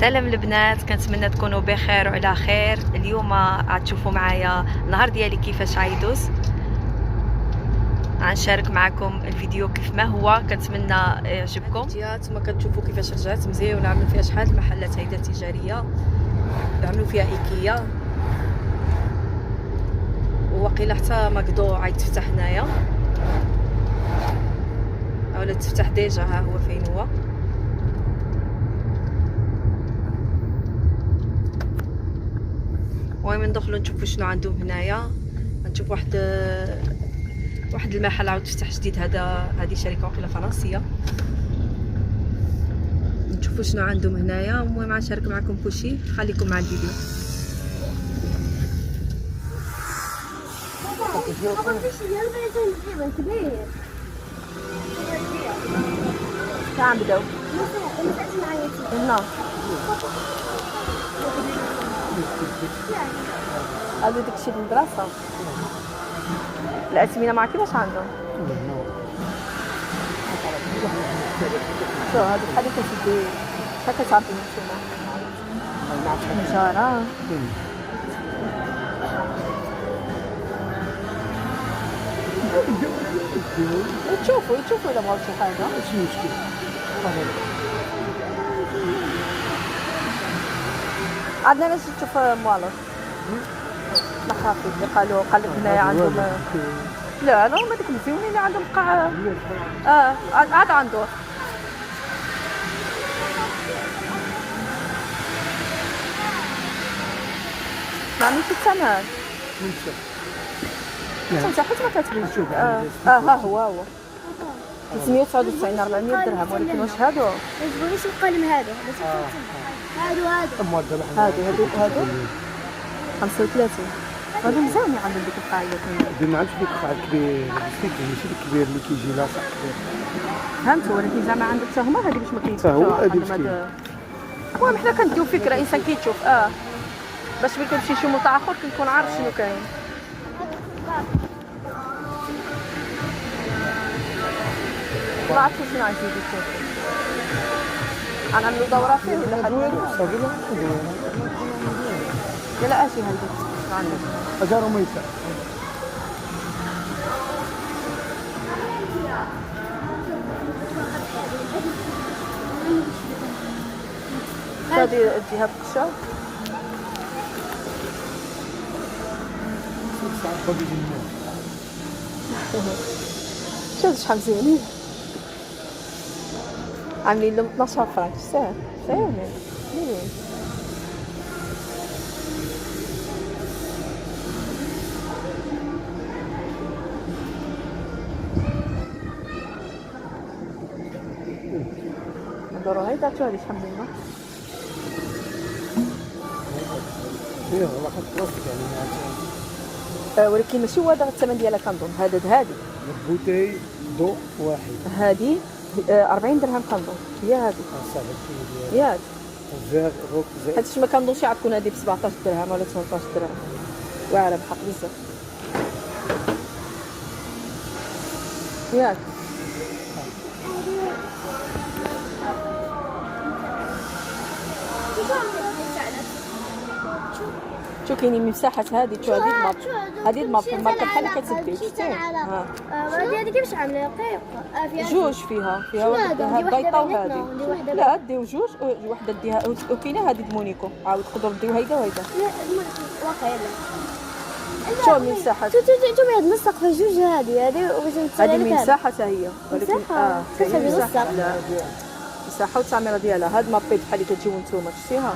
سلام البنات، كنتمنى تكونوا بخير وعلى خير. اليوم غتشوفوا معايا النهار ديالي كيفاش غيدوز. غنشارك معكم الفيديو كيف ما هو، كنتمنى يعجبكم. نتوما كتشوفوا كيفاش رجعت مزيان، عملوا فيها شحال المحلات هيدا تجاريه، عملوا فيها ايكيا، وواقيلا حتى ماكدو غيتفتح هنايا اولا تفتح ديجا. ها هو فين هو. المهم ندخلوا نشوفوا شنو عندهم هنايا. غنشوف واحد المحل عاود تفتح جديد. هذه شركه واقيلا فرنسيه. نشوفوا شنو عندهم هنايا. المهم غنشارك معكم كلشي، خليكم مع الفيديو. كاع بداو هادو داكشي بالبلاصه. الأثمنة ما كيفاش عندهم. شو هادو بحال اللي كتدي شحال كتعطي نتوما نجارة. تشوفوا إلا بغاو شي حاجة ماشي مشكل. عندنا باش تشوف موالط مخافي اللي قالك هنايا عندهم. لا هما ديك المزيونين اللي عندهم قاع. عاد عنده ما عنديش الثمن. انت حيت ما كتبينش. ها هو 399 400 درهم. ولكن واش هادو واش القلم هادو هادو 35. هادو مزيانين عندهم ديك القاعية. ما عندش ديك القاع الكبير، ماشي ديك الكبير اللي كيجي لاصق كبير. فهمت، ولكن زعما عندك حتى هما هادي باش ما كيتشوفش. حتى هو هادي باش المهم حنا كنديو فكرة، انسان كيتشوف باش ملي كنمشي شي موطع اخر كنكون عارف شنو كاين. ما عرفتش شنو غنزيدو نشوفو. غنعملو دورة فيه ولا حاجة؟ لا اجي هلبس عندك أجار وميسر. هادي تجيها بكشة. شوف شحال مزيانين عاملين لهم 12 فرانك. ساهل مليون. ندورو هيدا شو هادي شحال مزيانة. والله خاص راسك يعني. ولكن ماشي هو هذا الثمن ديالها كنظن. هادي بوتي ضوء واحد. هادي 40 درهم كنظن. هي هادي ياك زير روك زير. حيت ما كنظنش عاد تكون هادي ب 17 درهم ولا 18 درهم. واعره بحق بزاف ياك. شو كاينين مساحات هادي. شو هادي الماركه بحال اللي كتسدي شتي. هادي كيفاش عامله رقيق فيها جوج فيها واحده بيضاء وهادي. لا ديو جوج، وحده ديها وكاينه هادي مونيكو. عاود تقدروا ديو هيدا وهيدا. واقيلا شو المساحات. شوفي هاد النسق في جوج. هادي هادي المساحه حتى هي، ولكن كتبي نسق. مساحه والتعميره ديالها. هاد مابيت بحال اللي كتجيو نتوما شتيها.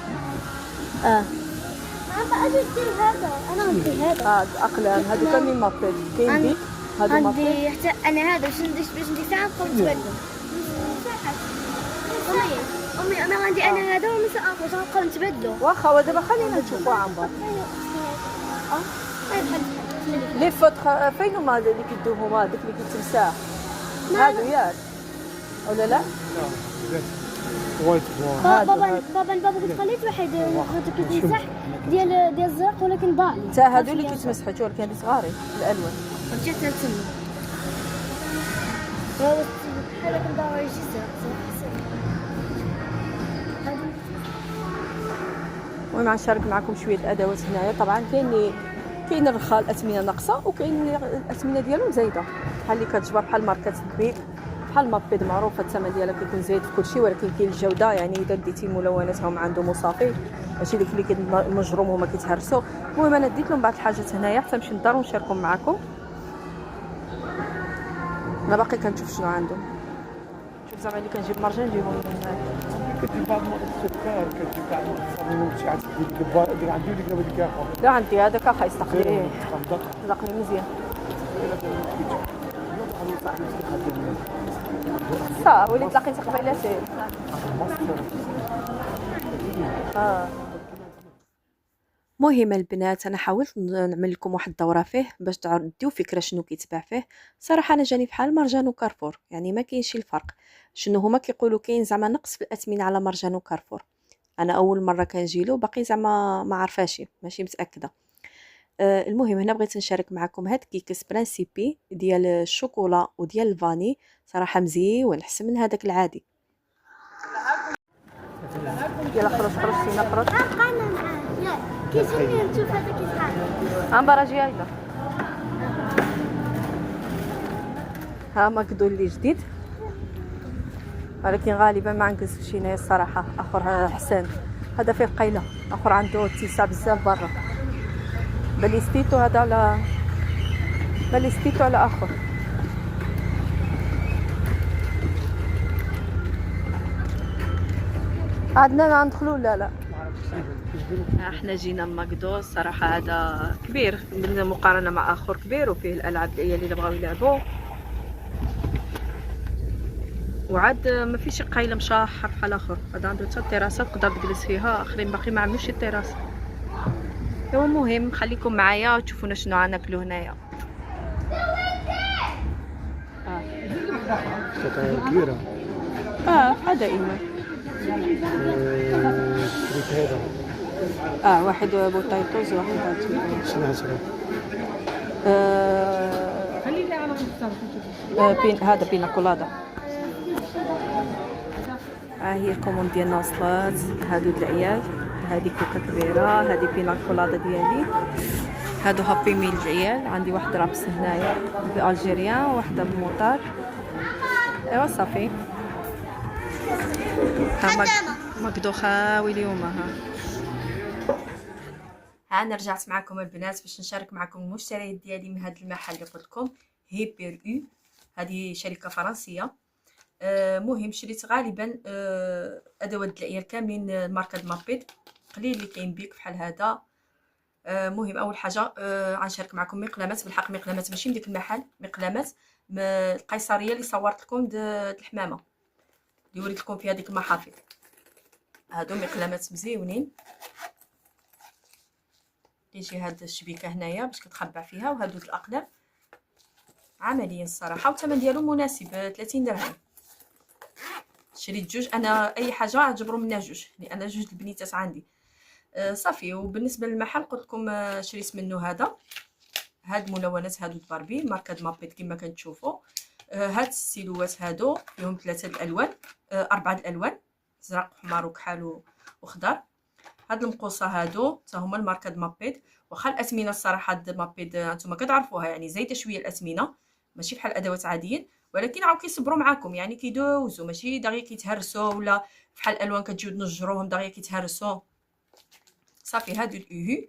اجي ندير هذا. انا غندير هذا. اقلام هادو كاملين مابيت. كاين ديك هادو مابيت. عندي حتى انا هذا باش ندير ساعه نبقاو نتبدلو. امي انا غندير انا هذا ومسا اخر نبقاو نتبدلو. واخا ودابا خلينا نشوفوا عن بعد. لي فوتر فين هما اللي كيدوو هما داك اللي كيتمساح هادو ياك ولا لا؟ وايت بابا قلت خليت واحد كيتمسح ديال الزرق ولكن ضاع لي. حتى هادو اللي كيتمسحوا ولكن هادي صغارين الالوان. رجعت لتما بحال هكا ضاع يجي زرق. المهم غنشارك معكم شويه الادوات هنايا. طبعا كاين الرخاء الاثمنه ناقصه، وكاين الاثمنه ديالهم زايده بحال اللي كتجبر بحال ماركات بيك، بحال مابيد معروفه الثمن ديالها كيكون زايد في كلشي، ولكن كاين الجوده. يعني اذا ديتي ملوناتهم عندهم وصافي، ماشي داك اللي كيمجروم هما كيتهرسوا. المهم انا ديت لهم بعض الحاجات هنايا حتى نمشي للدار ونشاركهم معكم. انا باقي كنشوف شنو عندهم. شوف زعما اللي كنجيب مرجان نجيبهم من هنايا. كتجيب بعض المرات السكر، كتجيب بعض المرات شي عاد ديك عندي وديك ما ديك اخر. لا عندي هذاك اخا يستقلي صدق مزيان. صح وليت تلاقيت قبيله سير. مهم البنات، انا حاولت نعمل لكم واحد الدوره فيه باش تعرفوا فكره شنو كيتباع فيه. صراحه انا جاني بحال مارجان وكارفور، يعني ما كاينش الفرق. شنو هما كيقولوا كاين زعما نقص في الاثمنه على مارجان وكارفور. انا اول مره كنجي له باقي زعما ما عارفاش، ماشي متاكده. المهم هنا بغيت نشارك معكم هاد كيكس برانسيبي ديال الشوكولا وديال الفاني. صراحه مزيون احسن من هذاك العادي. يلا خرج فينا خرج. بقانا معاه ياك كيجيني نشوف هذا كيتحرك. امبارا جايله ها ماكدو اللي جديد، ولكن غالبا ما عنكز شي ناس الصراحه. اخر حسن هذا فيه قيله، اخر عنده اتساع بزاف برا. باليستيتو هذا على باليستيتو على اخر. عندنا ندخلوا لا احنا جينا ماكدو. الصراحه هذا كبير مقارنه مع اخر كبير، وفيه الالعاب ديالي اللي بغاو يلعبوا، وعاد ما فيش قايله مشاحه بحال اخر. هذا عنده حتى التيراسه تقدر تجلس فيها، اخرين باقي ما عملوش التيراسه. ايوا المهم خليكم معايا وتشوفونا شنو غناكلوا هنايا. كبيره بحال دائما. شريت هذا واحد بوطيطوز وواحد هاد شنو هذا؟ خليني على بين هذا بينا كولادا. هي الكوموند ديالنا وصلت. هادو د العيال، هذه كوكا كبيره، هذه بينا كولادا ديالي، هادو هابي ميل العيال. عندي واحد رابس هنايا بالجيريان وواحده بموطار. ايوا صافي. ها ماكدو خاوي اليوم. ها انا رجعت معكم البنات باش نشارك معكم المشتريات ديالي من هذا المحل اللي قلت لكم هيبر او. هذه شركه فرنسيه. مهم شريت غالبا ادوات العيال كاملين ماركه مابيد، قليل اللي كاين بيك بحال هذا. مهم اول حاجه غنشارك معكم مقلمات. بالحق مقلمات ماشي من ديك المحل، مقلمات القيصريه اللي صورت لكم الحمامه اللي وريت لكم فيها ديك المحافظ. هادو مقلمات مزيونين. يجي هاد الشبيكه هنايا باش كتخبع فيها، وهادو الاقلام عمليين الصراحه، والثمن ديالو مناسب 30 درهم. شريت جوج انا، اي حاجه عجبروا منها جوج لان جوج البنيتات عندي. صافي. وبالنسبه للمحل قلت لكم شريت منه هاد الملونات هادو باربي ماركه مابيد كما كنتشوفوا. هاد السيلوات هادو فيهم 3 الالوان، 4 الالوان، زرق وحمار وكحل وخضر. هاد المقوصه هادو حتى هما الماركه مابيد. واخا الاثمنه الصراحه د مابيد نتوما كتعرفوها، يعني زايده شويه الاثمنه، ماشي بحال الادوات عاديين، ولكن عاود كيصبروا معاكم، يعني كيدوزوا، ماشي دغيا كيتهرسوا ولا بحال الالوان كتجيو تنجروهم دغيا كيتهرسوا. صافي. هادو الايهو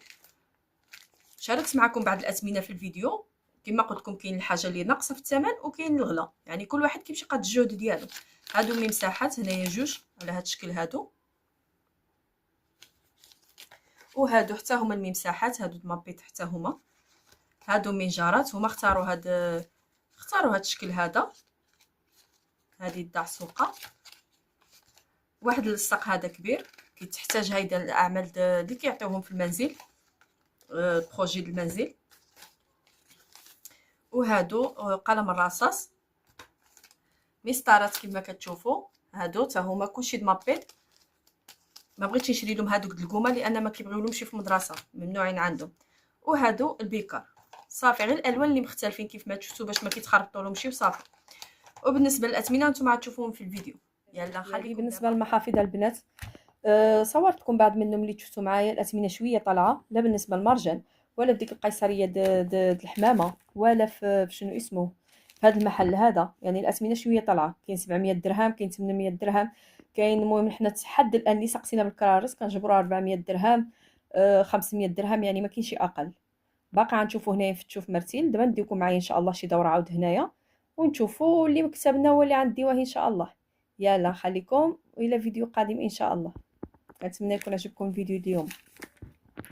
شاركت معكم بعض الاثمنه في الفيديو. كما قلت لكم كاين الحاجه اللي ناقصه في الثمن وكاين الغلا، يعني كل واحد كيمشي قد الجهد ديالو. هادو مساحات هنايا جوج على هاد الشكل هادو، وهادو حتى هما المساحات هادو مابيت حتى هما. هادو منجارات هما اختاروا هاد الشكل هذا. هذه الدعسوقه. واحد اللصق هذا كبير كيتحتاج هيدا الاعمال اللي كيعطيوهم في المنزل، بروجي المنزل. وهادو قلم الرصاص، مسطرات كما كتشوفوا. هادو حتى هما كلشي د مابيد. ما بغيتش نشري لهم هادوك القومه لان ما كيبغيولهمش في المدرسه، ممنوعين عندهم. وهادو البيكر. صافي، غير الالوان اللي مختلفين كيف ما شفتوا باش ما كيتخربطوا لهمشي وصافي. وبالنسبه للاثمنه نتوما غتشوفوهم في الفيديو. يلا خلي. بالنسبه للمحافظ البنات صورتكم بعض منهم اللي شفتوا معايا. الاثمنه شويه طالعه، لا بالنسبه للمرجان ولا في ديك القيصريه د الحمامه ولا في شنو اسمه في هذا المحل هذا. يعني الاثمنه شويه طالعه، كاين 700 درهم، كاين 800 درهم، كاين. المهم حنا حد الان اللي سقسينا بالكرارس كنجبروها 400 درهم، 500 درهم، يعني ما كاينش اقل. باقي غنشوفوا هنايا نفتشوا في مرسيل. دابا نديكم معايا ان شاء الله شي دوره عاود هنايا ونشوفوا اللي مكسبنا هو اللي غنديوه ان شاء الله. يلا خليكم والى فيديو قادم ان شاء الله. كنتمنى يكون عجبكم الفيديو اليوم.